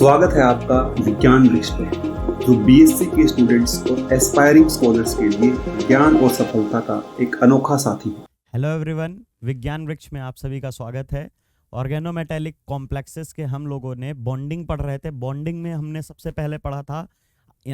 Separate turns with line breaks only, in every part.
स्वागत है आपका विज्ञान वृक्ष पे, जो बीएससी के स्टूडेंट्स और एस्पायरिंग स्कॉलर्स के लिए ज्ञान और सफलता का एक अनोखा साथी है।
हेलो एवरीवन, विज्ञान वृक्ष में आप सभी का स्वागत है। ऑर्गेनोमेटेलिक कॉम्प्लेक्सेस के हम लोगों ने बॉन्डिंग पढ़ रहे थे। बॉन्डिंग में हमने सबसे पहले पढ़ा था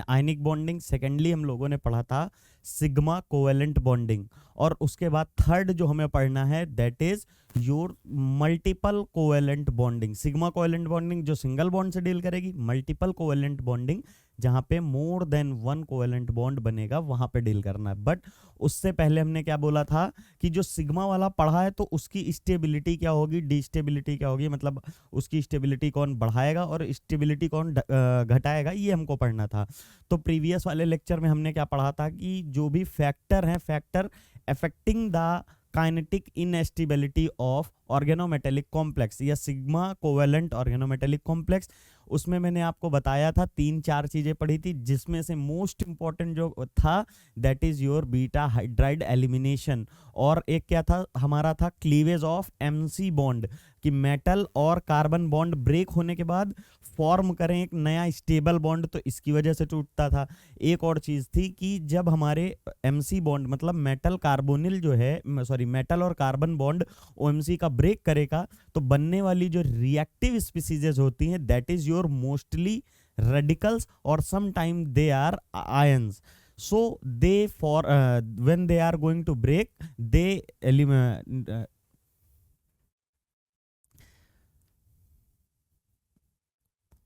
आयनिक बॉन्डिंग, सेकेंडली हम लोगों ने पढ़ा था सिग्मा कोवेलेंट बॉन्डिंग, और उसके बाद थर्ड जो हमें पढ़ना है that is your multiple covalent bonding. Sigma covalent bonding जो सिंगल बॉन्ड से डील करेगी, मल्टीपल कोवेलेंट बॉन्डिंग जहां पे more than one covalent bond बनेगा वहां पे डील करना है। बट उससे पहले हमने क्या बोला था कि जो सिग्मा वाला पढ़ा है तो उसकी स्टेबिलिटी क्या होगी, डिस्टेबिलिटी क्या होगी, मतलब उसकी स्टेबिलिटी कौन बढ़ाएगा और स्टेबिलिटी कौन घटाएगा, ये हमको पढ़ना था। तो प्रीवियस वाले लेक्चर में हमने क्या पढ़ा था कि जो भी फैक्टर हैं, factor affecting the kinetic instability of organometallic complex या सिग्मा कोवेलेंट ऑर्गेनोमेटेलिक कॉम्प्लेक्स, उसमें मैंने आपको बताया था 3-4 चीजें पढ़ी थी, जिसमें से मोस्ट इंपॉर्टेंट जो था that is your beta hydride elimination, और एक क्या था हमारा था क्लीवेज ऑफ एमसी बॉन्ड, कि मेटल और कार्बन बॉन्ड ब्रेक होने के बाद फॉर्म करें एक नया स्टेबल बॉन्ड, तो इसकी वजह से टूटता था। एक और चीज थी कि जब हमारे एमसी बॉन्ड मतलब मेटल कार्बोनिल जो है, सॉरी मेटल और कार्बन बॉन्ड ओएमसी का ब्रेक करेगा तो बनने वाली जो रिएक्टिव स्पीसीजेस होती हैं that is your mostly radicals और some time they are ions. So they when they are going to break, they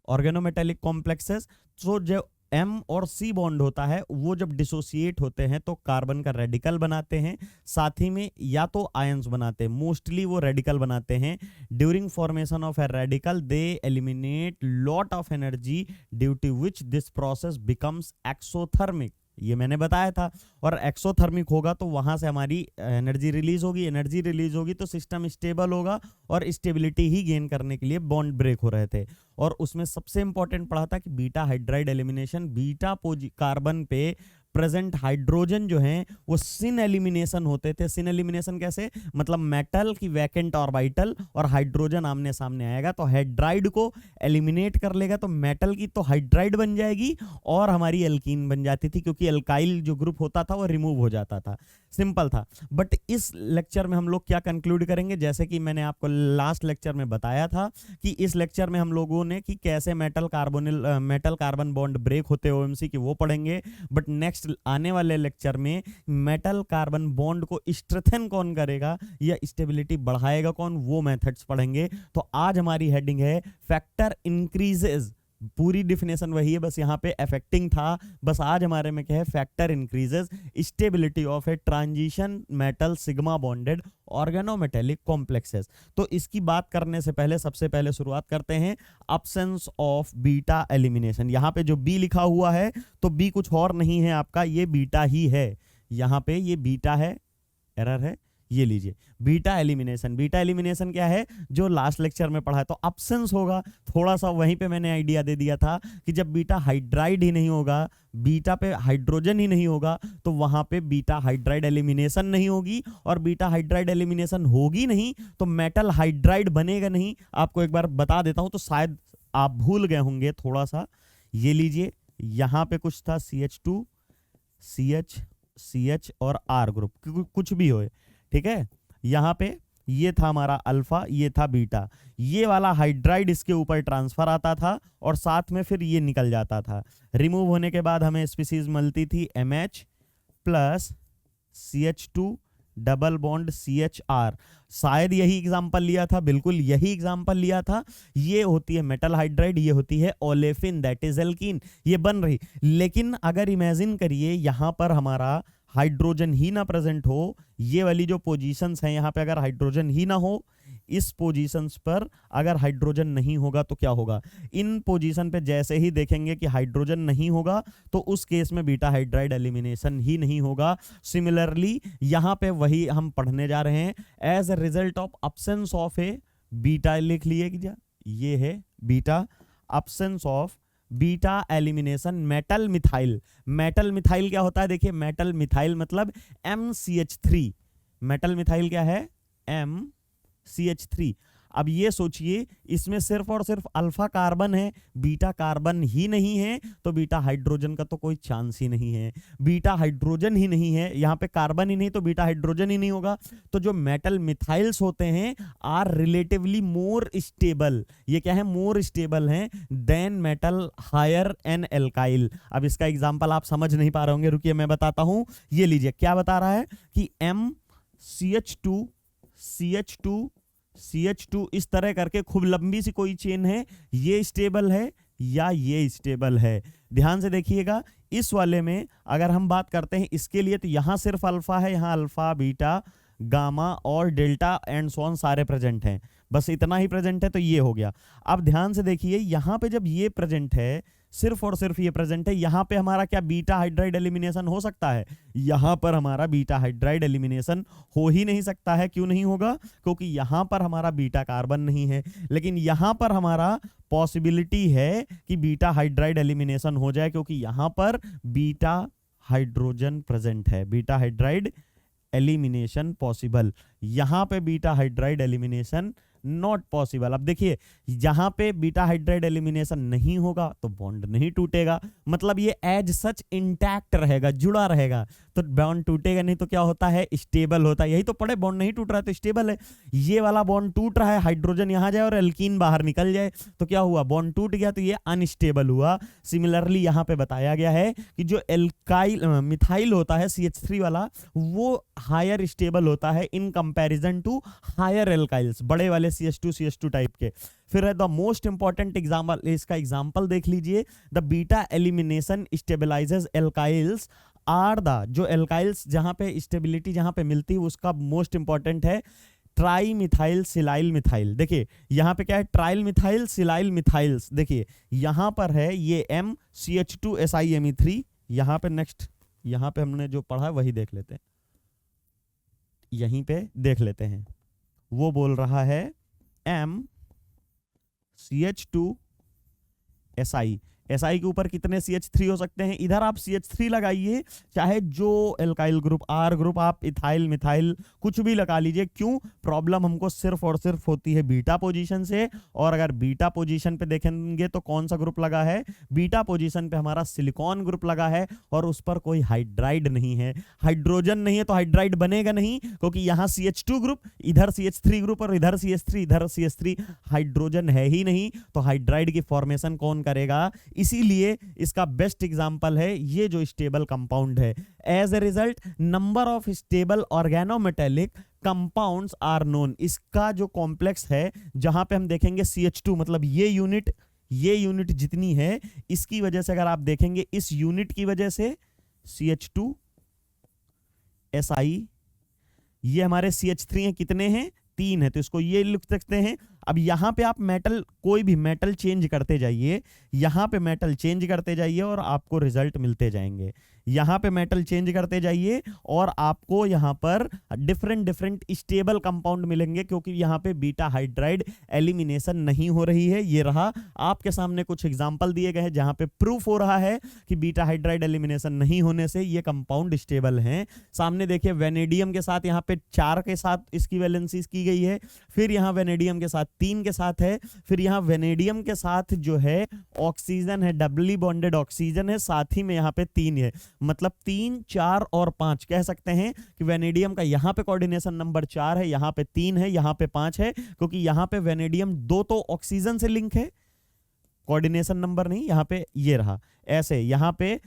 organometallic complexes, तो जो एम और सी बॉन्ड होता है वो जब डिसोसिएट होते हैं तो कार्बन का रेडिकल बनाते हैं, साथ ही में या तो आयंस बनाते हैं, मोस्टली वो रेडिकल बनाते हैं। During formation of a radical they eliminate lot of energy due to which this process becomes exothermic, ये मैंने बताया था। और एक्सोथर्मिक होगा तो वहां से हमारी एनर्जी रिलीज होगी, एनर्जी रिलीज होगी तो सिस्टम स्टेबल होगा, और स्टेबिलिटी ही गेन करने के लिए बॉन्ड ब्रेक हो रहे थे। और उसमें सबसे इंपॉर्टेंट पढ़ा था कि beta hydride elimination, beta carbon पे प्रेजेंट हाइड्रोजन जो हैं वो सिन एलिमिनेशन होते थे। सिन एलिमिनेशन कैसे, मतलब मेटल की वैकेंट ऑर्बिटल और हाइड्रोजन आमने सामने आएगा तो हाइड्राइड को एलिमिनेट कर लेगा, तो मेटल की तो हाइड्राइड बन जाएगी और हमारी एल्कीन बन जाती थी, क्योंकि एल्काइल जो ग्रुप होता था वो रिमूव हो जाता था। सिंपल था। बट इस लेक्चर में हम लोग क्या कंक्लूड करेंगे, जैसे कि मैंने आपको लास्ट लेक्चर में बताया था कि इस लेक्चर में हम लोगों ने कि कैसे मेटल कार्बन बॉन्ड ब्रेक होते हैं ओएमसी की, वो पढ़ेंगे। बट नेक्स्ट आने वाले लेक्चर में मेटल कार्बन बॉन्ड को स्ट्रेंथन कौन करेगा या स्टेबिलिटी बढ़ाएगा कौन, वो मेथड्स पढ़ेंगे। तो आज हमारी हेडिंग है फैक्टर इंक्रीजेस, पूरी डिफिनेशन वही है, बस यहाँ पे अफेक्टिंग था। बस आज हमारे में क्या है, factor increases stability of a transition metal sigma bonded organometallic complexes. तो इसकी बात करने से पहले सबसे पहले शुरुआत करते हैं अब्सेंस ऑफ बीटा एलिमिनेशन। यहाँ पे जो बी लिखा हुआ है तो बी कुछ और नहीं है आपका, ये बीटा ही है। यहाँ पे ये बीटा है, एरर है, ये लीजिए बीटा एलिमिनेशन। बीटा एलिमिनेशन क्या है, जो लास्ट लेक्चर में पढ़ा है, तो अब्सेंस होगा। थोड़ा सा वहीं पे मैंने आइडिया दे दिया था कि जब बीटा हाइड्राइड ही नहीं होगा, बीटा पे हाइड्रोजन ही नहीं होगा, तो वहां पे बीटा हाइड्राइड एलिमिनेशन नहीं होगी, और बीटा हाइड्राइड एलिमिनेशन होगी नहीं तो मेटल हाइड्राइड बनेगा नहीं। आपको एक बार बता देता हूं तो शायद आप भूल गए होंगे थोड़ा सा। ये लीजिए, यहां पे कुछ था CH2 CH और R ग्रुप, कुछ भी हो, ठीक है। यहां पे ये था हमारा अल्फा, ये था बीटा, ये वाला हाइड्राइड इसके ऊपर ट्रांसफर आता था और साथ में फिर ये निकल जाता था। रिमूव होने के बाद हमें स्पीसीज मिलती थी MH plus CH2 double bond CHR। शायद यही एग्जांपल लिया था, बिल्कुल यही एग्जांपल लिया था। ये होती है मेटल हाइड्राइड, ये होती है ओलेफिन दैट इज एल्कीन, ये बन रही। लेकिन अगर इमेजिन करिए यहां पर हमारा हाइड्रोजन ही ना प्रेजेंट हो, ये वाली जो पोजीशंस हैं यहाँ पे अगर हाइड्रोजन ही ना हो, इस पोजीशंस पर अगर हाइड्रोजन नहीं होगा तो क्या होगा, इन पोजीशन पे जैसे ही देखेंगे कि हाइड्रोजन नहीं होगा तो उस केस में बीटा हाइड्राइड एलिमिनेशन ही नहीं होगा। सिमिलरली यहाँ पे वही हम पढ़ने जा रहे हैं, as a result of absence of a beta, लिख लिए कि ये है beta, absence of beta elimination metal methyl. Metal methyl क्या होता है, देखिए मेटल मिथाइल मतलब MCH3, मेटल मिथाइल क्या है, MCH3। अब ये सोचिए इसमें सिर्फ और सिर्फ अल्फा कार्बन है, बीटा कार्बन ही नहीं है, तो बीटा हाइड्रोजन का तो कोई चांस ही नहीं है। बीटा हाइड्रोजन ही नहीं है, यहाँ पे कार्बन ही नहीं तो बीटा हाइड्रोजन ही नहीं होगा। तो जो मेटल मिथाइल्स होते हैं आर रिलेटिवली मोर स्टेबल, ये क्या है, मोर स्टेबल हैं than metal higher n alkyl. अब इसका एग्जांपल आप समझ नहीं पा रहे होंगे, रुकिए मैं बताता हूं। ये लीजिए क्या बता रहा है कि MCH2 CH2 CH2 इस तरह करके खूब लंबी सी कोई चेन है, ये स्टेबल है या ये स्टेबल है। ध्यान से देखिएगा, इस वाले में अगर हम बात करते हैं इसके लिए तो यहां सिर्फ अल्फा है, यहां अल्फा बीटा गामा और डेल्टा एंड सो ऑन सारे प्रेजेंट हैं, बस इतना ही प्रेजेंट है, तो ये हो गया। अब ध्यान से देखिए यहां पे जब ये प्रेजेंट है, सिर्फ और सिर्फ ये प्रेजेंट है, यहां पे हमारा क्या बीटा हाइड्राइड एलिमिनेशन हो सकता है? यहां पर हमारा बीटा हाइड्राइड एलिमिनेशन हो ही नहीं सकता है। क्यों नहीं होगा? क्योंकि यहां पर हमारा बीटा कार्बन नहीं है, लेकिन यहां पर हमारा पॉसिबिलिटी है कि बीटा हाइड्राइड एलिमिनेशन हो जाए, क्योंकि यहां पर बीटा हाइड्रोजन प्रेजेंट है, बीटा हाइड्राइड एलिमिनेशन पॉसिबल। यहां पे beta hydride elimination not possible. अब देखिए जहां पे बीटा हाइड्राइड एलिमिनेशन नहीं होगा तो बॉन्ड नहीं टूटेगा, मतलब ये एज सच इंटैक्ट रहेगा, जुड़ा रहेगा, तो बॉन्ड टूटेगा नहीं तो क्या होता है, स्टेबल होता है। यही तो पढ़े, बॉन्ड नहीं टूट रहा है तो स्टेबल है। ये वाला बॉन्ड टूट रहा है, हाइड्रोजन यहां जाए और एल्कीन बाहर निकल जाए तो क्या हुआ, बॉन्ड टूट गया, तो ये अनस्टेबल हुआ। सिमिलरली यहां पे बताया गया है कि जो एल्काइल मिथाइल होता है CH3 वाला, वो हायर स्टेबल होता है in comparison to higher alkyls, बड़े वाले CH2 टाइप के। फिर है द मोस्ट इंपॉर्टेंट एग्जाम्पल, इसका एग्जाम्पल देख लीजिए, the beta elimination stabilises alkyls are the, जो एल्काइल्स जहां पे स्टेबिलिटी जहां पे मिलती है उसका मोस्ट इंपॉर्टेंट है ट्राई मिथाइल सिलाइल मिथाइल। देखिए यहां पे क्या है, ट्राइल मिथाइल सिलाइल मिथाइल्स। देखिए यहां पर है ये MCH2SiMe3, यहां पे नेक्स्ट, यहां पे हमने जो पढ़ा है वही देख लेते हैं, यहीं पे देख लेते हैं। वो बोल रहा है MCH2Si, SI के ऊपर कितने CH3 हो सकते हैं? इधर आप CH3 लगाइए, चाहे जो एल्काइल ग्रुप, R ग्रुप, आप इथाइल मिथाइल कुछ भी लगा लीजिए। क्यों? प्रॉब्लम हमको सिर्फ और सिर्फ होती है बीटा पोजीशन से, और अगर बीटा पोजीशन पे देखेंगे तो कौन सा ग्रुप लगा है, बीटा पोजीशन पे हमारा सिलिकॉन ग्रुप लगा है, और उस पर कोई हाइड्राइड नहीं है, हाइड्रोजन नहीं है, तो हाइड्राइड बनेगा नहीं, क्योंकि यहाँ CH2 ग्रुप, इधर CH3 ग्रुप और इधर CH3, इधर CH3, हाइड्रोजन है ही नहीं, तो हाइड्राइड की फॉर्मेशन कौन करेगा? इसीलिए इसका बेस्ट एग्जांपल है ये जो स्टेबल कंपाउंड है। As a result number of stable organometallic compounds are known. इसका जो कॉम्प्लेक्स है जहां पे हम देखेंगे CH2, मतलब ये यूनिट जितनी है, इसकी वजह से अगर आप देखेंगे, इस यूनिट की वजह से CH2Si, ये हमारे CH3 हैं, कितने हैं? 3 है, तो इसको ये लिख सकते हैं। अब यहां पे आप मेटल, कोई भी मेटल चेंज करते जाइए, यहां पे मेटल चेंज करते जाइए और आपको रिजल्ट मिलते जाएंगे। यहां पे मेटल चेंज करते जाइए और आपको यहां पर डिफरेंट स्टेबल कंपाउंड मिलेंगे, क्योंकि यहां पे बीटा हाइड्राइड एलिमिनेशन नहीं हो रही है। ये रहा आपके सामने कुछ एग्जांपल दिए गए हैं जहां पे प्रूफ हो रहा है कि बीटा हाइड्राइड एलिमिनेशन नहीं होने से ये कंपाउंड स्टेबल हैं। सामने देखिए वेनेडियम के साथ यहाँ पे 4 के साथ इसकी वैलेंसीज की गई है, फिर यहाँ वेनेडियम के साथ 3 के साथ है, फिर यहाँ वेनेडियम के साथ जो है ऑक्सीजन है, डबली बॉन्डेड ऑक्सीजन है, साथ ही में यहाँ पे 3 है, मतलब 3, 4 और 5 कह सकते हैं कि वेनेडियम का यहाँ पे कोऑर्डिनेशन नंबर 4 है, यहाँ पे 3 है, यहाँ पे 5 है, क्योंकि यहाँ पे वेनेडियम 2 तो ऑक्सीजन से लिंक है, कोऑर्डिनेशन नंबर नहीं, यहाँ पे ये रहा। ऐसे यहाँ पे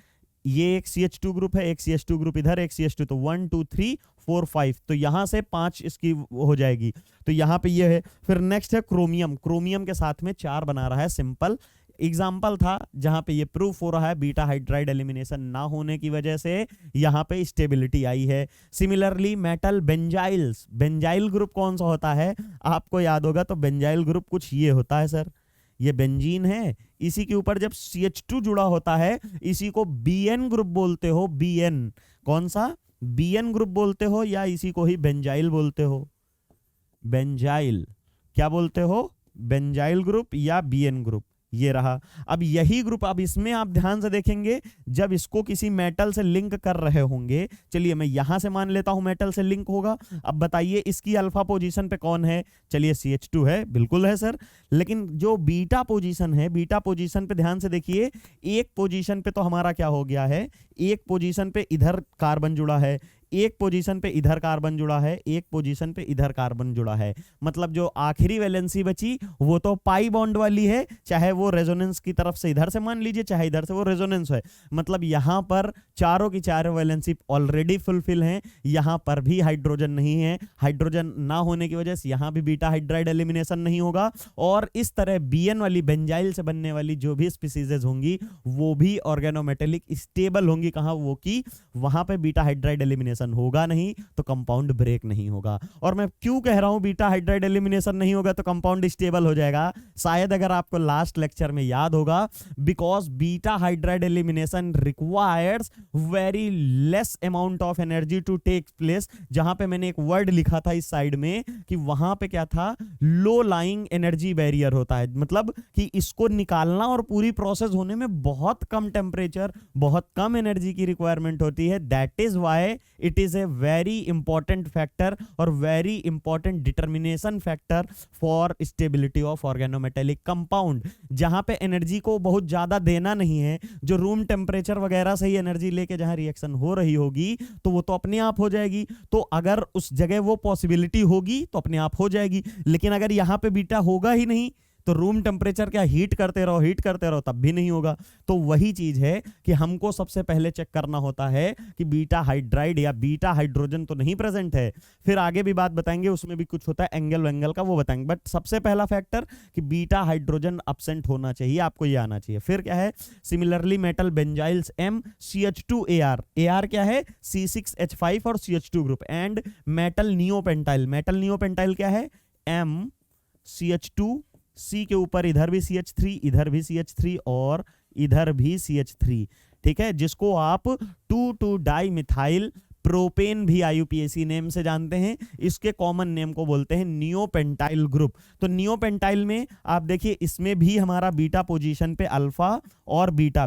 ये एक CH2 ग्रुप है, एक CH2 ग्रुप इधर, एक CH2, तो 1 2 3 4 5, तो यहां से 5 इसकी हो जाएगी, तो यहां पे ये है। फिर नेक्स्ट है क्रोमियम, क्रोमियम के साथ में 4 बना रहा है। सिंपल एग्जाम्पल था जहां पे ये प्रूफ हो रहा है बीटा हाइड्राइड एलिमिनेशन ना होने की वजह से यहां पे स्टेबिलिटी आई है। सिमिलरली मेटल बेंजाइल्स, बेंजाइल ग्रुप कौन सा होता है आपको याद होगा, तो बेंजाइल ग्रुप कुछ ये होता है सर, ये बेंजीन है, इसी के ऊपर जब CH2 जुड़ा होता है इसी को BN ग्रुप बोलते हो। BN कौन सा? BN ग्रुप बोलते हो, या इसी को ही बेंजाइल बोलते हो? बेंजाइल क्या बोलते हो? बेंजाइल ग्रुप या BN ग्रुप, ये रहा। अब यही ग्रुप, अब इसमें आप ध्यान से देखेंगे जब इसको किसी मेटल से लिंक कर रहे होंगे, चलिए मैं यहां से मान लेता हूं मेटल से लिंक होगा। अब बताइए इसकी अल्फा पोजीशन पे कौन है, चलिए CH2 है, बिल्कुल है सर। लेकिन जो बीटा पोजीशन है, बीटा पोजीशन पे ध्यान से देखिए, एक पोजीशन पे तो हमारा क्या हो गया है, एक पोजीशन पे इधर कार्बन जुड़ा है, एक पोजीशन पे इधर कार्बन जुड़ा है, एक पोजीशन पे इधर कार्बन जुड़ा है। मतलब जो आखिरी वैलेंसी बची वो तो पाई बॉन्ड वाली है, चाहे वो रेजोनेंस की तरफ से इधर से मान लीजिए, चाहे इधर से वो रेजोनेंस है। मतलब यहां पर चारों की चारों वैलेंसी ऑलरेडी फुलफिल हैं, यहां पर भी हाइड्रोजन नहीं है। हाइड्रोजन ना होने की वजह से यहां भी बीटा हाइड्राइड एलिमिनेशन नहीं होगा, और इस तरह BN वाली बेंजाइल से बनने वाली जो भी स्पीसीज होंगी वो भी ऑर्गेनोमेटेलिक स्टेबल होंगी। कहां, वो की वहां पे बीटा हाइड्राइड एलिमिनेशन होगा नहीं, तो कंपाउंड ब्रेक नहीं होगा। और मैं क्यों कह रहा हूं बीटा हाइड्राइड एलिमिनेशन नहीं होगा तो कंपाउंड स्टेबल हो जाएगा, शायद अगर आपको लास्ट लेक्चर में याद होगा, because beta hydride elimination requires very less amount of energy to take place. जहां पे मैंने एक वर्ड लिखा था इस साइड में कि वहां पे क्या था, लो लाइंग एनर्जी बैरियर होता है, मतलब कि इसको निकालना और पूरी प्रोसेस होने में बहुत कम टेम्परेचर, बहुत कम एनर्जी की रिक्वायरमेंट होती है। That is why it is a very important factor और very important determination factor for stability of organometallic compound. जहां पे एनर्जी को बहुत ज्यादा देना नहीं है, जो रूम टेम्परेचर वगैरह से ही एनर्जी लेके जहां रिएक्शन हो रही होगी तो वो तो अपने आप हो जाएगी। तो अगर उस जगह वो पॉसिबिलिटी होगी तो अपने आप हो जाएगी, लेकिन अगर यहां पे बीटा होगा ही नहीं तो रूम टेम्परेचर क्या हीट करते रहो तब भी नहीं होगा। तो वही चीज है कि हमको सबसे पहले चेक करना होता है कि बीटा हाइड्राइड या बीटा हाइड्रोजन तो नहीं प्रेजेंट है। फिर आगे भी बात बताएंगे, उसमें भी कुछ होता है एंगल का, वो बताएंगे। बट सबसे पहला फैक्टर कि बीटा हाइड्रोजन एब्सेंट होना चाहिए, आपको ये आना चाहिए। फिर क्या है, सिमिलरली मेटल बेंजाइल्स MCH2AR, AR क्या है C6H5 और CH2 group, and metal neopentyl क्या है MCH2, C के ऊपर इधर भी CH3, इधर भी CH3 और इधर भी CH3, ठीक है, जिसको आप 2,2 मिथाइल प्रोपेन भी IUPAC नेम से जानते हैं। इसके कॉमन नेम को बोलते हैं नियोपेंटाइल ग्रुप। तो नियोपेंटाइल में आप देखिए, इसमें भी हमारा बीटा पोजीशन पे अल्फा और बीटा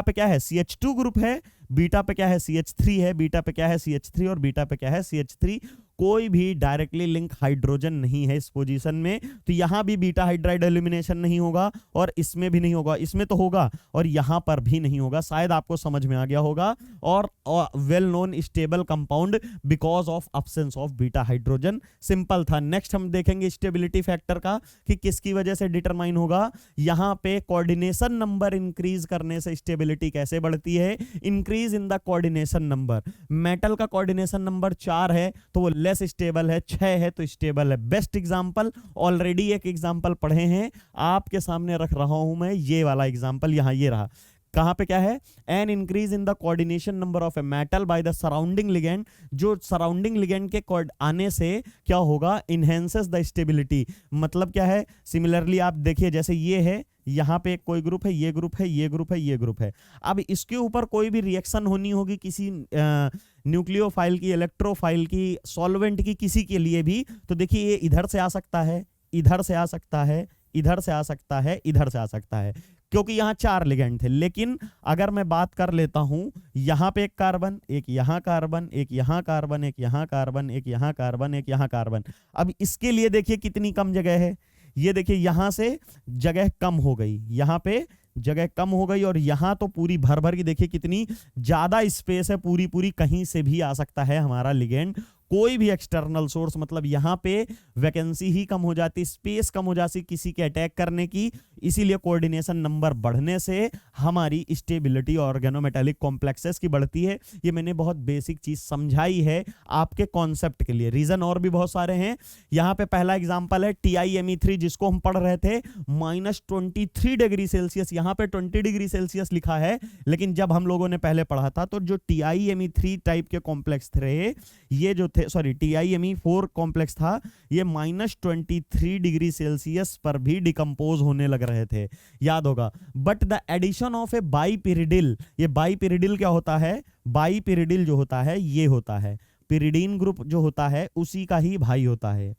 पे क्या है CH2 ग्रुप है, बीटा पे क्या है CH3 है, बीटा पे क्या है CH3 और बीटा पे क्या है CH3। कोई भी डायरेक्टली लिंक हाइड्रोजन नहीं है इस पोजीशन में, तो यहां भी बीटा हाइड्राइड एलिमिनेशन नहीं होगा और इसमें भी नहीं होगा, इसमें तो होगा और यहां पर भी नहीं होगा। शायद आपको समझ में आ गया होगा। और well known stable compound because of absence of beta hydrogen, simple था। नेक्स्ट हम देखेंगे स्टेबिलिटी फैक्टर का कि किसकी वजह से डिटरमाइन होगा। यहां पे कोऑर्डिनेशन नंबर इंक्रीज करने से स्टेबिलिटी कैसे बढ़ती है, increase in the coordination number. Metal का कोऑर्डिनेशन नंबर 4 है तो वो लेस स्टेबल है, 6 है तो स्टेबल है। बेस्ट एग्जांपल, ऑलरेडी एक एग्जांपल पढ़े हैं, आपके सामने रख रहा हूं मैं ये वाला एग्जांपल, यहां ये रहा। कहां पे क्या है, an increase in the coordination number of a metal by the surrounding ligand. जो सराउंडिंग लिगेंड के आने से क्या होगा, इनहेंसेस द स्टेबिलिटी। मतलब क्या है, सिमिलरली आप देखिए जैसे ये है, यहां पे कोई ग्रुप है, ये ग्रुप है, ये ग्रुप है, ये ग्रुप है। अब इसके ऊपर कोई भी रिएक्शन होनी होगी किसी न्यूक्लियोफाइल की, इलेक्ट्रोफाइल की, सॉल्वेंट की, किसी के लिए भी, तो देखिए ये इधर से आ सकता है, इधर से आ सकता है, इधर से आ सकता है, इधर से आ सकता है, क्योंकि यहां 4 लिगेंड थे। लेकिन अगर मैं बात कर लेता हूं, यहां पे एक कार्बन, एक यहां कार्बन, एक यहां कार्बन, एक यहां कार्बन, एक यहां कार्बन, एक यहां कार्बन। अब इसके लिए देखिए कितनी कम जगह है, ये देखिए यहां से जगह कम हो गई, यहां पे जगह कम हो गई, और यहां तो पूरी भर भर की देखिए कितनी ज्यादा स्पेस है, पूरी कहीं से भी आ सकता है हमारा लिगेंड, कोई भी एक्सटर्नल सोर्स। मतलब यहां पे वैकेंसी ही कम हो जाती, स्पेस कम हो जाती किसी के अटैक करने की। इसीलिए कोऑर्डिनेशन नंबर बढ़ने से हमारी स्टेबिलिटी ऑर्गेनोमेटेलिक कॉम्प्लेक्सेस की बढ़ती है। ये मैंने बहुत बेसिक चीज समझाई है आपके कॉन्सेप्ट के लिए, रीजन और भी बहुत सारे हैं। यहां पे पहला एग्जांपल है TiMe3, जिसको हम पढ़ रहे थे -23 डिग्री सेल्सियस, यहां पे 20 डिग्री सेल्सियस लिखा है, लेकिन जब हम लोगों ने पहले पढ़ा था तो जो TiMe3 टाइप के कॉम्प्लेक्स थे, ये जो सॉरी TiMe4 कॉम्प्लेक्स था, ये -23 डिग्री सेल्सियस पर भी डिकम्पोज होने लग रहे थे, याद होगा। But the addition of a बाइपिरिडिल, ये बाइपिरिडिल क्या होता है, बाइपिरिडिल जो होता है ये होता है पिरिडीन ग्रुप जो होता है उसी का ही भाई होता है।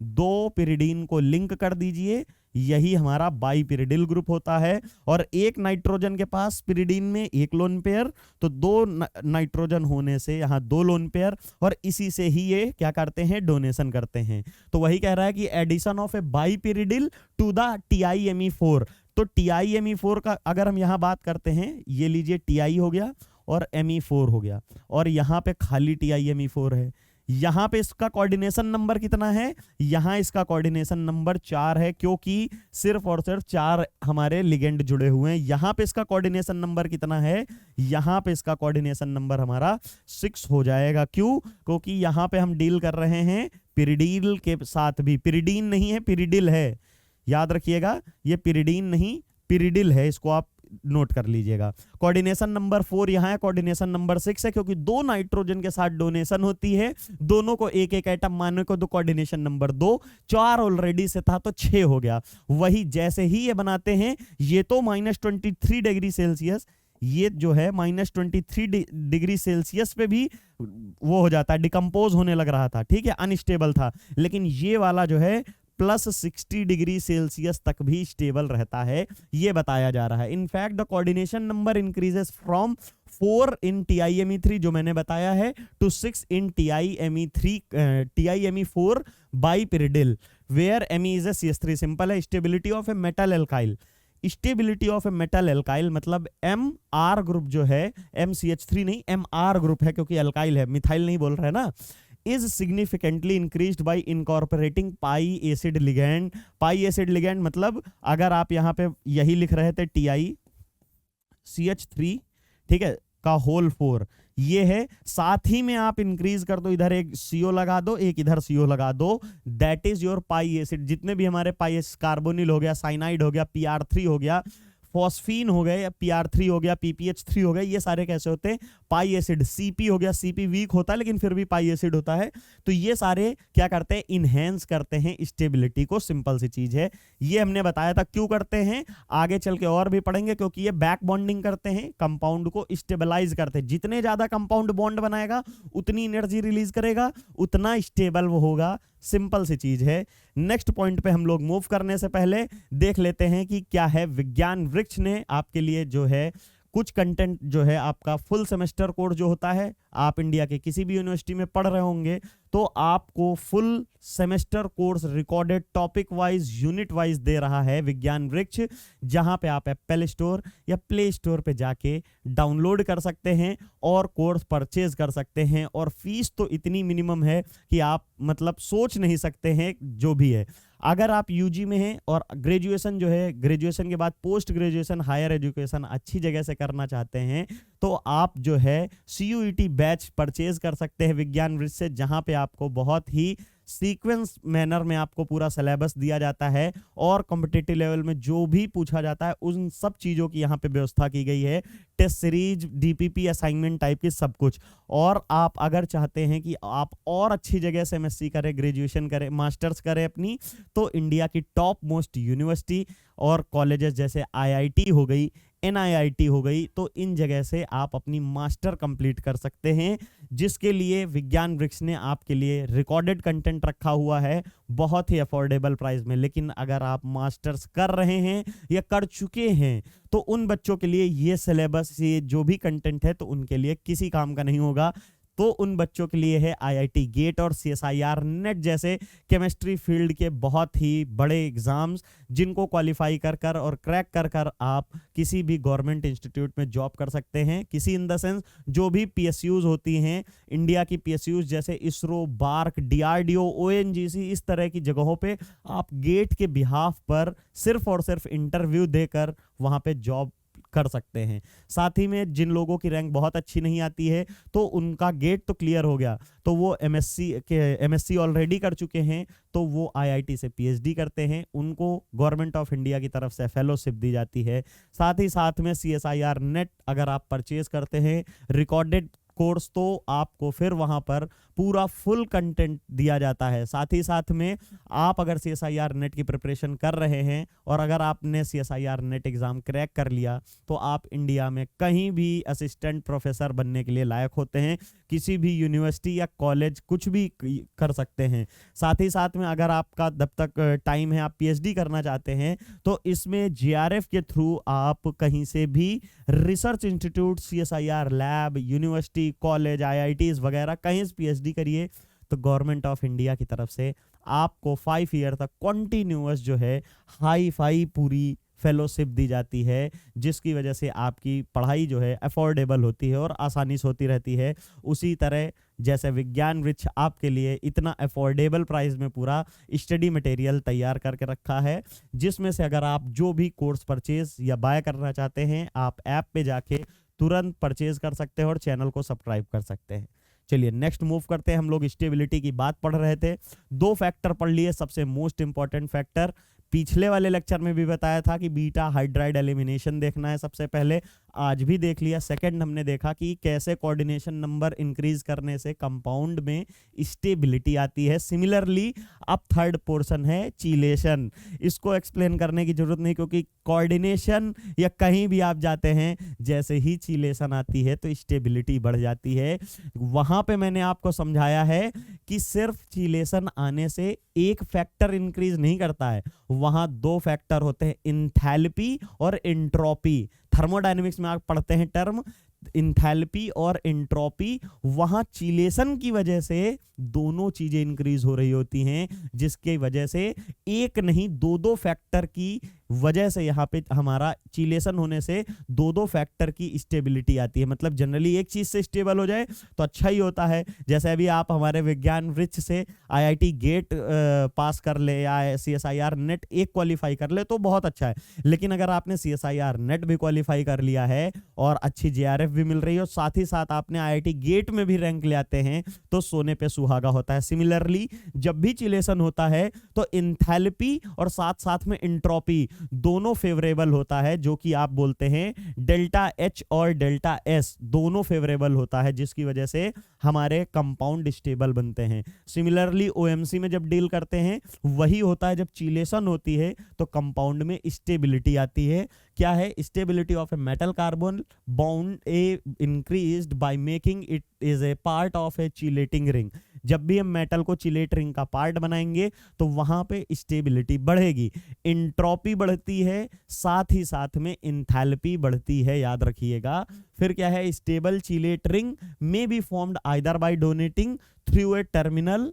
दो पिरिडीन को लिंक कर दीजिए, यही हमारा बाइपिरिडिल ग्रुप होता है। और एक नाइट्रोजन के पास पिरिडीन में एक लोन पेयर, तो दो नाइट्रोजन होने से यहाँ दो लोन पेयर, और इसी से ही ये क्या करते हैं, डोनेशन करते हैं। तो वही कह रहा है कि addition of a bipyridyl to the TiMe4। तो TiMe4 का अगर हम यहाँ बात करते हैं, ये लीजिए Ti हो गया और Me4 हो गया, और यहाँ पे खाली TiMe4 है। यहाँ पे इसका कोऑर्डिनेशन नंबर कितना है, यहाँ इसका कोऑर्डिनेशन नंबर 4 है, क्योंकि सिर्फ और सिर्फ 4 हमारे लिगेंड जुड़े हुए हैं। यहाँ पे इसका कोऑर्डिनेशन नंबर कितना है, यहाँ पे इसका कोऑर्डिनेशन नंबर हमारा 6 हो जाएगा। क्यों? क्योंकि यहाँ पे हम डील कर रहे हैं पिरिडिल के साथ भी, पिरिडीन नहीं है पिरिडिल है, याद रखिएगा, ये पिरिडीन नहीं पिरिडिल है, इसको आप नोट कर लीजिएगा। कोऑर्डिनेशन नंबर 4 यहाँ है, कोऑर्डिनेशन नंबर 6 है, क्योंकि दो नाइट्रोजन के साथ डोनेशन होती है, दोनों को एक एक एटम मानने को, तो कोऑर्डिनेशन नंबर 2, 4 ऑलरेडी से था तो 6 हो गया। वही जैसे ही ये बनाते हैं, ये तो -23 डिग्री सेल्सियस, ये जो है -23 डिग्री सेल्सियस पे भी वो हो जाता है, डिकम्पोज होने लग रहा था, ठीक है, अनस्टेबल था। लेकिन ये वाला जो है +60 डिग्री सेल्सियस तक भी स्टेबल रहता है, ये बताया जा रहा है। In fact the coordination number increases from 4 in TiMe3 जो मैंने बताया है, to 6 in TiMe4 bipyridyl, where Me is a CH3। Simple है। Stability of a metal alkyl, stability of a metal alkyl मतलब MR ग्रुप जो है, MCH3 नहीं MR group है, क्योंकि एल्काइल है, मिथाइल नहीं बोल रहे हैं ना, is significantly increased by incorporating pi acid ligand। pi acid ligand मतलब अगर आप यहाँ पे यही लिख रहे थे TiCH3, ठीक है, का होल 4 ये है, साथ ही में आप इंक्रीज कर दो, इधर एक CO लगा दो, एक इधर CO लगा दो, that is your pi acid. जितने भी हमारे पाई कार्बोनिल हो गया, साइनाइड हो गया, PR3 हो गया, फॉस्फीन हो गए, PR3 हो गया, PPH3 हो गया, ये सारे कैसे होते हैं, पाई एसिड। CP हो गया, CP वीक होता है लेकिन फिर भी पाई एसिड होता है। तो ये सारे क्या करते हैं, इनहेंस करते हैं स्टेबिलिटी को। सिंपल सी चीज है, ये हमने बताया था क्यों करते हैं, आगे चल के और भी पढ़ेंगे, क्योंकि ये बैक बॉन्डिंग करते हैं, कंपाउंड को स्टेबलाइज करते हैं। जितने ज्यादा कंपाउंड बॉन्ड बनाएगा उतनी एनर्जी रिलीज करेगा, उतना स्टेबल वो होगा। सिंपल सी चीज है। नेक्स्ट पॉइंट पे हम लोग मूव करने से पहले देख लेते हैं कि क्या है विज्ञान वृक्ष ने आपके लिए जो है कुछ कंटेंट जो है आपका फुल सेमेस्टर कोर्स जो होता है, आप इंडिया के किसी भी यूनिवर्सिटी में पढ़ रहे होंगे तो आपको full semester course recorded topic wise unit wise दे रहा है विज्ञान वृक्ष, जहां पे आप एप्पल स्टोर या प्ले स्टोर पे जाके डाउनलोड कर सकते हैं और कोर्स परचेज कर सकते हैं। और फीस तो इतनी मिनिमम है कि आप मतलब सोच नहीं सकते हैं जो भी है। अगर आप यूजी में हैं और ग्रेजुएशन जो है, ग्रेजुएशन के बाद पोस्ट ग्रेजुएशन हायर एजुकेशन अच्छी जगह से करना चाहते हैं तो आप जो है CUET बैच परचेज कर सकते हैं विज्ञान वृक्ष से, जहां पे आपको बहुत ही सीक्वेंस मैनर में आपको पूरा सिलेबस दिया जाता है और कॉम्पिटिटिव लेवल में जो भी पूछा जाता है उन सब चीज़ों की यहाँ पे व्यवस्था की गई है, test series, DPP, assignment type की सब कुछ। और आप अगर चाहते हैं कि आप और अच्छी जगह से MSc करें, ग्रेजुएशन करें, मास्टर्स करें अपनी, तो इंडिया की टॉप मोस्ट यूनिवर्सिटी और कॉलेजेस जैसे IIT हो गई, NIIT हो गई, तो इन जगह से आप अपनी मास्टर कंप्लीट कर सकते हैं, जिसके लिए विज्ञान वृक्ष ने आपके लिए रिकॉर्डेड कंटेंट रखा हुआ है बहुत ही अफोर्डेबल प्राइस में। लेकिन अगर आप मास्टर्स कर रहे हैं या कर चुके हैं तो उन बच्चों के लिए ये सिलेबस, ये जो भी कंटेंट है तो उनके लिए किसी काम का नहीं होगा। तो उन बच्चों के लिए है IIT गेट और CSIR नेट जैसे केमिस्ट्री फील्ड के बहुत ही बड़े एग्जाम्स, जिनको क्वालिफाई कर कर और क्रैक कर कर आप किसी भी गवर्नमेंट इंस्टीट्यूट में जॉब कर सकते हैं। किसी इन द सेंस जो भी PSUs होती हैं, इंडिया की PSUs जैसे इसरो, बार्क, DRDO, ONGC, इस तरह की जगहों पे आप गेट के बिहाफ पर सिर्फ और सिर्फ इंटरव्यू देकर वहाँ पे जॉब कर सकते हैं। साथ ही में जिन लोगों की रैंक बहुत अच्छी नहीं आती है तो उनका गेट तो क्लियर हो गया, तो वो MSc ऑलरेडी कर चुके हैं तो वो IIT से PhD करते हैं, उनको गवर्नमेंट ऑफ इंडिया की तरफ से फेलोशिप दी जाती है। साथ ही साथ में CSIR नेट अगर आप परचेज करते हैं रिकॉर्डेड कोर्स तो आपको फिर वहां पर पूरा फुल कंटेंट दिया जाता है। साथ ही साथ में आप अगर CSIR नेट की प्रिपरेशन कर रहे हैं और अगर आपने CSIR नेट एग्जाम क्रैक कर लिया तो आप इंडिया में कहीं भी असिस्टेंट प्रोफेसर बनने के लिए लायक होते हैं। किसी भी यूनिवर्सिटी या कॉलेज कुछ भी कर सकते हैं। साथ ही साथ में अगर आपका जब तक टाइम है आप पीएचडी करना चाहते हैं तो इसमें जेआरएफ के थ्रू आप कहीं से भी research institute, CSIR lab, university, college, IITs वगैरह कहीं से पीएचडी करिए तो गवर्नमेंट ऑफ इंडिया की तरफ से आपको 5 ईयर तक कॉन्टिन्यूअस जो है हाई फाई पूरी फेलोशिप दी जाती है, जिसकी वजह से आपकी पढ़ाई जो है अफोर्डेबल होती है और आसानी से होती रहती है। उसी तरह जैसे विज्ञान वृक्ष आपके लिए इतना अफोर्डेबल प्राइस में पूरा स्टडी मटेरियल तैयार करके रखा है, जिसमें से अगर आप जो भी कोर्स परचेज या बाय करना चाहते हैं आप ऐप पे जाके तुरंत परचेज कर सकते हैं और चैनल को सब्सक्राइब कर सकते हैं। चलिए नेक्स्ट मूव करते हैं। हम लोग स्टेबिलिटी की बात पढ़ रहे थे, 2 फैक्टर पढ़ लिए। सबसे मोस्ट इंपॉर्टेंट फैक्टर पिछले वाले लेक्चर में भी बताया था कि बीटा हाइड्राइड एलिमिनेशन देखना है सबसे पहले, आज भी देख लिया। सेकंड हमने देखा कि कैसे कोऑर्डिनेशन नंबर इंक्रीज करने से कंपाउंड में स्टेबिलिटी आती है। सिमिलरली अब थर्ड पोर्शन है चीलेशन। इसको एक्सप्लेन करने की जरूरत नहीं क्योंकि कोऑर्डिनेशन या कहीं भी आप जाते हैं जैसे ही चीलेशन आती है तो स्टेबिलिटी बढ़ जाती है। वहां पे मैंने आपको समझाया है कि सिर्फ चीलेशन आने से एक फैक्टर इंक्रीज नहीं करता है, वहां 2 फैक्टर होते हैं, इंथैल्पी और एंट्रोपी। थर्मोडायनेमिक्स में आप पढ़ते हैं टर्म इंथैल्पी और एंट्रोपी। वहां चीलेशन की वजह से दोनों चीजें इंक्रीज हो रही होती हैं, जिसकी वजह से एक नहीं 2-2 फैक्टर की वजह से यहाँ पे हमारा चीलेशन होने से 2-2 फैक्टर की स्टेबिलिटी आती है। मतलब जनरली एक चीज से स्टेबल हो जाए तो अच्छा ही होता है। जैसे अभी आप हमारे विज्ञान वृक्ष से आईआईटी गेट पास कर ले या सीएसआईआर नेट एक क्वालिफाई कर ले तो बहुत अच्छा है, लेकिन अगर आपने सीएसआईआर नेट भी क्वालिफाई कर लिया है और अच्छी जेआरएफ भी मिल रही है और साथ ही साथ आपने आईआईटी गेट में भी रैंक ले आते हैं तो सोने पे सुहागा होता है। सिमिलरली जब भी चिलेशन होता है तो इंथैल्पी और साथ साथ में एंट्रोपी दोनों फेवरेबल होता है, जो कि आप बोलते हैं डेल्टा एच और डेल्टा एस दोनों फेवरेबल होता है, जिसकी वजह से हमारे कंपाउंड स्टेबल बनते हैं। सिमिलरली ओएमसी में जब डील करते हैं वही होता है, जब चिलेशन होती है तो कंपाउंड में स्टेबिलिटी आती है। क्या है? Stability of a metal carbon bond A increased by making it is A part of A chelating ring. जब भी हम मेटल को चिलेट रिंग का पार्ट बनाएंगे तो वहां पे स्टेबिलिटी बढ़ेगी, एंट्रोपी बढ़ती है, साथ ही साथ में इंथैल्पी बढ़ती है, याद रखिएगा। फिर क्या है? स्टेबल चिलेट रिंग में be formed either by donating through a terminal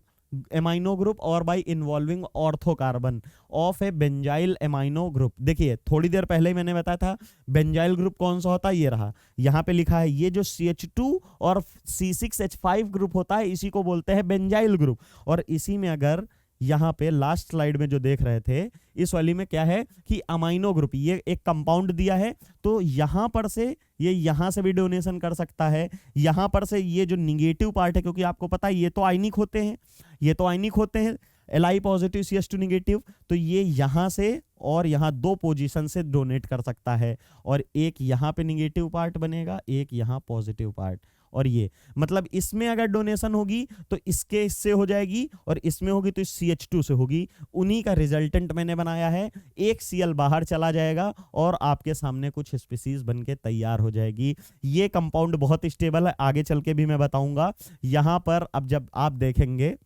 amino group और by involving orthocarbon of a benzyl amino group. देखिए थोड़ी देर पहले ही मैंने बताया था बेंजाइल ग्रुप कौन सा होता है, ये रहा, यहाँ पे लिखा है। ये जो CH2 और C6H5 ग्रुप होता है इसी को बोलते हैं बेंजाइल ग्रुप। और इसी में अगर यहाँ पे लास्ट स्लाइड में जो देख रहे थे इस वाली में क्या है कि अमाइनो ग्रुप, ये एक कंपाउंड दिया है तो यहाँ पर से ये यहाँ से भी डोनेशन कर सकता है, यहाँ पर से ये जो निगेटिव पार्ट है, क्योंकि आपको पता है ये तो आयनिक होते हैं, ये तो आयनिक होते हैं, Li पॉजिटिव CH2 निगेटिव, तो ये यहाँ से और यहाँ 2 पोजीशन से डोनेट कर सकता है। और एक यहाँ पे निगेटिव पार्ट बनेगा, एक यहाँ पॉजिटिव पार्ट। और ये मतलब इसमें अगर डोनेशन होगी तो इसके इससे हो जाएगी और इसमें होगी तो CH2 से होगी। उन्हीं का रिजल्टेंट मैंने बनाया है। एक Cl बाहर चला जाएगा और आपके सामने कुछ स्पीसीज बन के तैयार हो जाएगी। ये कंपाउंड बहुत स्टेबल है, आगे चल के भी मैं बताऊंगा। यहाँ पर अब जब आप देखेंगे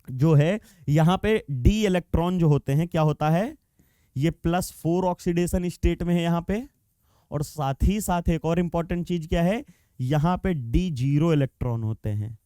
जो है यहाँ पे D इलेक्ट्रॉन जो होते हैं क्या होता है, ये +4 ऑक्सीडेशन स्टेट में है यहाँ पे। और साथ ही साथ एक और इंपॉर्टेंट चीज क्या है, यहाँ पे D0 इलेक्ट्रॉन होते हैं,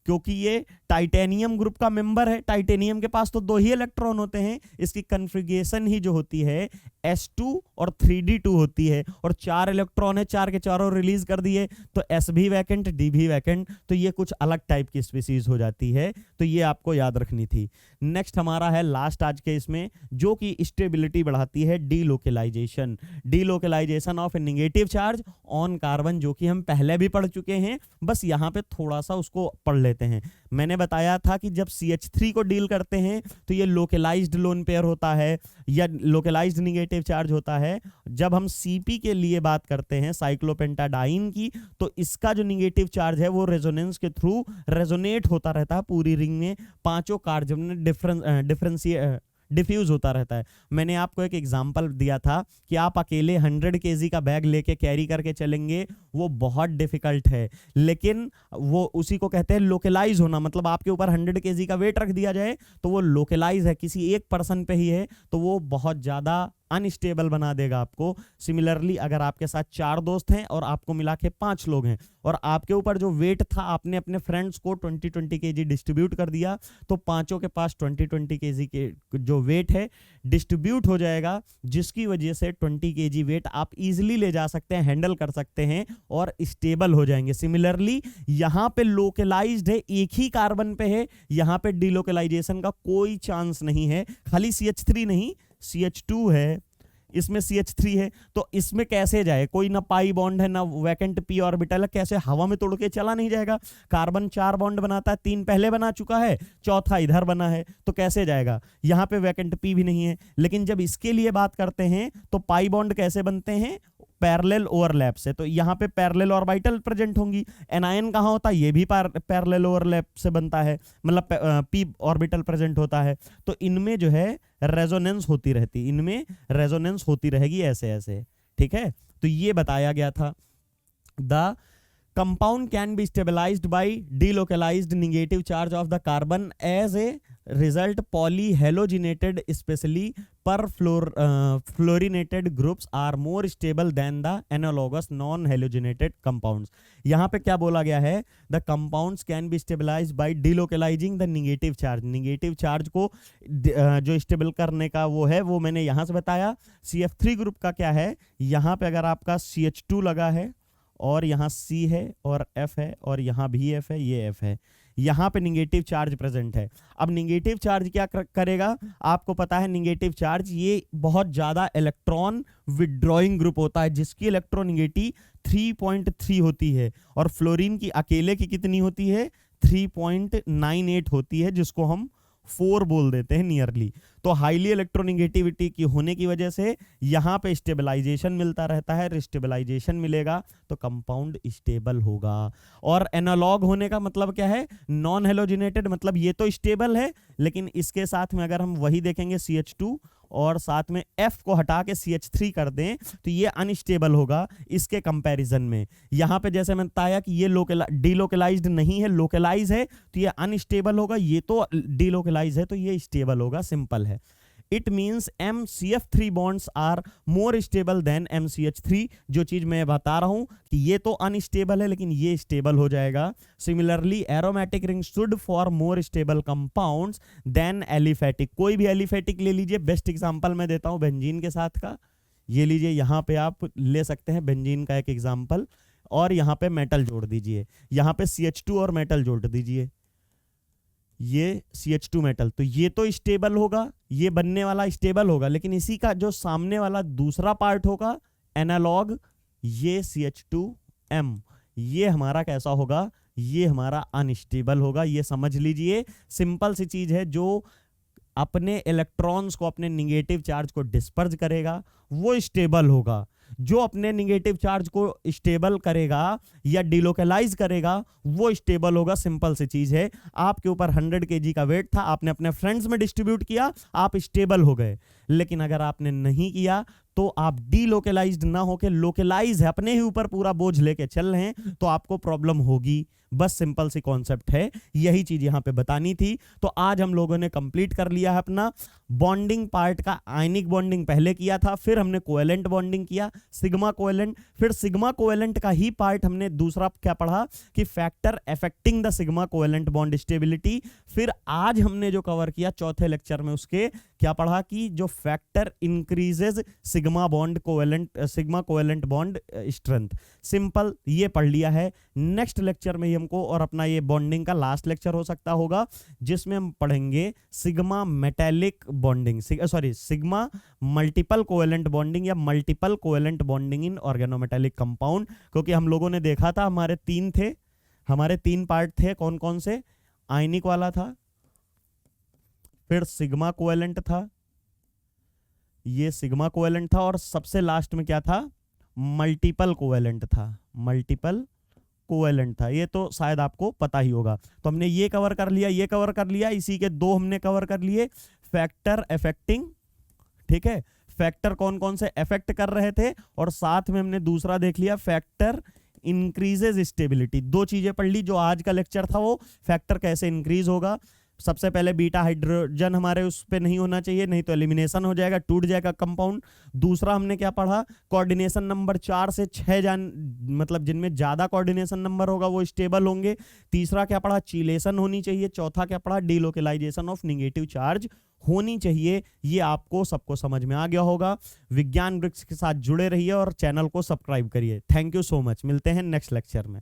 क्योंकि ये टाइटेनियम ग्रुप का मेंबर है। टाइटेनियम के पास तो 2 ही इलेक्ट्रॉन होते हैं, इसकी कन्फिगरेशन ही जो होती है S2 और 3D2 होती है। और 4 इलेक्ट्रॉन है, 4 के चारों रिलीज कर दिए तो S भी वैकेंट, D भी वैकेंट, तो ये कुछ अलग टाइप की स्पीसीज हो जाती है। तो ये आपको याद रखनी थी। नेक्स्ट हमारा है लास्ट आज के इसमें, जो कि स्टेबिलिटी बढ़ाती है, delocalisation. Delocalisation of A negative charge on carbon, जो कि हम पहले भी पढ़ चुके हैं, बस यहाँ पे थोड़ा सा उसको पढ़ लेते हैं। मैंने बताया था कि जब CH3 को डील करते हैं तो ये लोकेलाइज्ड लोन पेयर होता है या लोकेलाइज्ड नेगेटिव चार्ज होता है। जब हम CP के लिए बात करते हैं साइक्लोपेंटाडाइन की, तो इसका जो नेगेटिव चार्ज है वो रेजोनेंस के थ्रू रेजोनेट होता रहता है पूरी रिंग में। 5 कार्बन डिफ्यूज होता रहता है। मैंने आपको एक एग्जांपल दिया था कि आप अकेले 100 केजी का बैग लेके कैरी करके चलेंगे, वो बहुत डिफिकल्ट है, लेकिन वो उसी को कहते हैं लोकलाइज होना। मतलब आपके ऊपर 100 केजी का वेट रख दिया जाए तो वो लोकलाइज है, किसी एक पर्सन पे ही है, तो वो बहुत ज्यादा अनस्टेबल बना देगा आपको। सिमिलरली अगर आपके साथ 4 दोस्त हैं और आपको मिला के 5 लोग हैं और आपके ऊपर जो वेट था आपने अपने फ्रेंड्स को 20-20 केजी डिस्ट्रीब्यूट कर दिया, तो पांचों के पास 20-20 केजी के जो वेट है डिस्ट्रीब्यूट हो जाएगा, जिसकी वजह से 20 केजी वेट आप इजीली ले जा सकते हैं, हैंडल कर सकते हैं और स्टेबल हो जाएंगे। सिमिलरली यहां पे लोकलाइज्ड है, एक ही कार्बन पे है, यहां पे डिलोकलाइजेशन का कोई चांस नहीं है। खाली CH3 नहीं, CH2 है, इसमें CH3 है, तो इसमें कैसे जाए? कोई ना पाई बॉन्ड है ना वैकेंट p ऑर्बिटल है, कैसे हवा में तोड़ के चला नहीं जाएगा। कार्बन 4 बॉन्ड बनाता है, 3 पहले बना चुका है, चौथा इधर बना है, तो कैसे जाएगा? यहां पे वैकेंट p भी नहीं है। लेकिन जब इसके लिए बात करते हैं तो पाई बॉन्ड कैसे बनते हैं? पैरेलल ओवरलैप से। तो यहां पे पैरेलल ऑर्बिटल प्रेजेंट होंगी। एनायन कहां होता है? ये भी पैरेलल ओवरलैप से बनता है, मतलब p ऑर्बिटल प्रेजेंट होता है। तो इनमें जो है रेजोनेंस होती रहती, इनमें रेजोनेंस होती रहेगी ऐसे ऐसे, ठीक है। तो ये बताया गया था। The compound can be stabilized by delocalized negative charge of the carbon as a result polyhalogenated especially fluorinated groups are more stable than the analogous non-halogenated compounds। यहाँ पे क्या बोला गया है? The compounds can be stabilized by delocalizing the negative charge। negative charge को जो stable करने का वो है वो मैंने यहाँ से बताया। CF3 ग्रुप का क्या है? यहाँ पे अगर आपका CH2 लगा है और यहाँ C है और F है और यहाँ भी F है, ये F है, यहाँ पे निगेटिव चार्ज प्रेजेंट है। अब निगेटिव चार्ज क्या करेगा? आपको पता है निगेटिव चार्ज ये बहुत ज्यादा इलेक्ट्रॉन विड्रॉइंग ग्रुप होता है, जिसकी इलेक्ट्रोनिगेटिव 3.3 होती है और फ्लोरीन की अकेले की कितनी होती है? 3.98 होती है, जिसको हम 4 बोल देते हैं नियरली। तो हाईली इलेक्ट्रोनिगेटिविटी की होने की वजह से यहां पे स्टेबलाइजेशन मिलता रहता है। स्टेबलाइजेशन मिलेगा तो कंपाउंड स्टेबल होगा। और एनालॉग होने का मतलब क्या है? नॉन हेलोजिनेटेड, मतलब ये तो स्टेबल है, लेकिन इसके साथ में अगर हम वही देखेंगे CH2 और साथ में F को हटा के CH3 कर दें तो ये अनस्टेबल होगा इसके कंपैरिजन में। यहां पे जैसे मैंने बताया कि ये डिलोकलाइज्ड नहीं है, लोकलाइज है, तो ये अनस्टेबल होगा। ये तो डिलोकलाइज है तो ये स्टेबल होगा, सिंपल है। It means MCF3 bonds are more stable than MCH3। जो चीज मैं बता रहा हूं कि ये तो अनस्टेबल है लेकिन ये स्टेबल हो जाएगा। Similarly aromatic ring should for more stable compounds then aliphatic. कोई भी एलिफेटिक ले लीजिए, बेस्ट एग्जांपल मैं देता हूं बेंजीन के साथ का। ये लीजिए, यहां पे आप ले सकते हैं बेंजीन का एक एग्जांपल और यहां पे मेटल जोड़ दीजिए, यहां पे CH2 और मेटल जोड़ दीजिए, ये CH2 मेटल, तो ये तो स्टेबल होगा, ये बनने वाला स्टेबल होगा, लेकिन इसी का जो सामने वाला दूसरा पार्ट होगा एनालॉग, ये CH2M, ये हमारा कैसा होगा? ये हमारा अनस्टेबल होगा। ये समझ लीजिए, सिंपल सी चीज है। जो अपने इलेक्ट्रॉन्स को, अपने निगेटिव चार्ज को डिस्पर्स करेगा वो स्टेबल होगा। जो अपने निगेटिव चार्ज को स्टेबल करेगा या डिलोकलाइज करेगा वो स्टेबल होगा। सिंपल सी चीज है। आपके ऊपर 100 केजी का वेट था, आपने अपने फ्रेंड्स में डिस्ट्रीब्यूट किया, आप स्टेबल हो गए। लेकिन अगर आपने नहीं किया तो आप डिलोकलाइज्ड ना होके लोकलाइज है, अपने ही ऊपर पूरा बोझ लेके चल रहे हैं, तो आपको प्रॉब्लम होगी। बस सिंपल सी कॉन्सेप्ट है, यही चीज यहां पे बतानी थी। तो आज हम लोगों ने कंप्लीट कर लिया है अपना बॉन्डिंग पार्ट का। आयनिक बॉन्डिंग पहले किया था, फिर हमने कोवेलेंट बॉन्डिंग किया, सिग्मा कोवेलेंट, फिर सिग्मा कोवेलेंट का ही पार्ट हमने दूसरा क्या पढ़ा कि factor affecting the sigma covalent bond stability. फिर आज हमने जो कवर किया चौथे लेक्चर में, उसके क्या पढ़ा कि जो factor increases sigma bond covalent, sigma covalent bond strength. Simple ये पढ़ लिया है। नेक्स्ट लेक्चर में ही हमको, और अपना ये बॉन्डिंग का लास्ट लेक्चर हो सकता होगा, जिसमें हम पढ़ेंगे sigma metallic bonding, sigma multiple covalent bonding या multiple covalent bonding in organometallic compound. क्योंकि हम लोगों ने देखा था हमारे 3 पार्ट थे। कौन कौन से? आयनिक वाला था, फिर सिग्मा कोवेलेंट था, ये सिग्मा कोवेलेंट था, और सबसे लास्ट में क्या था? मल्टीपल कोवेलेंट था, मल्टीपल कोवेलेंट था। ये तो शायद आपको पता ही होगा। तो हमने ये कवर कर लिया, ये कवर कर लिया, इसी के 2 हमने कवर कर लिए। फैक्टर अफेक्टिंग, ठीक है, फैक्टर कौन कौन से अफेक्ट कर रहे थे, और साथ में हमने दूसरा देख लिया फैक्टर इंक्रीजेज स्टेबिलिटी। दो चीजें पढ़ ली। जो आज का लेक्चर था वो फैक्टर कैसे इंक्रीज होगा, सबसे पहले बीटा हाइड्रोजन हमारे उस पे नहीं होना चाहिए, नहीं तो एलिमिनेशन हो जाएगा, टूट जाएगा कंपाउंड। दूसरा हमने क्या पढ़ा, कोऑर्डिनेशन नंबर 4 से 6 मतलब जिनमें ज्यादा कोऑर्डिनेशन नंबर होगा वो स्टेबल होंगे। तीसरा क्या पढ़ा, चीलेशन होनी चाहिए। चौथा क्या पढ़ा, डीलोकेलाइजेशन ऑफ नेगेटिव चार्ज होनी चाहिए। ये आपको सबको समझ में आ गया होगा। विज्ञान वृक्ष के साथ जुड़े रहिए और चैनल को सब्सक्राइब करिए। थैंक यू सो मच, मिलते हैं नेक्स्ट लेक्चर में।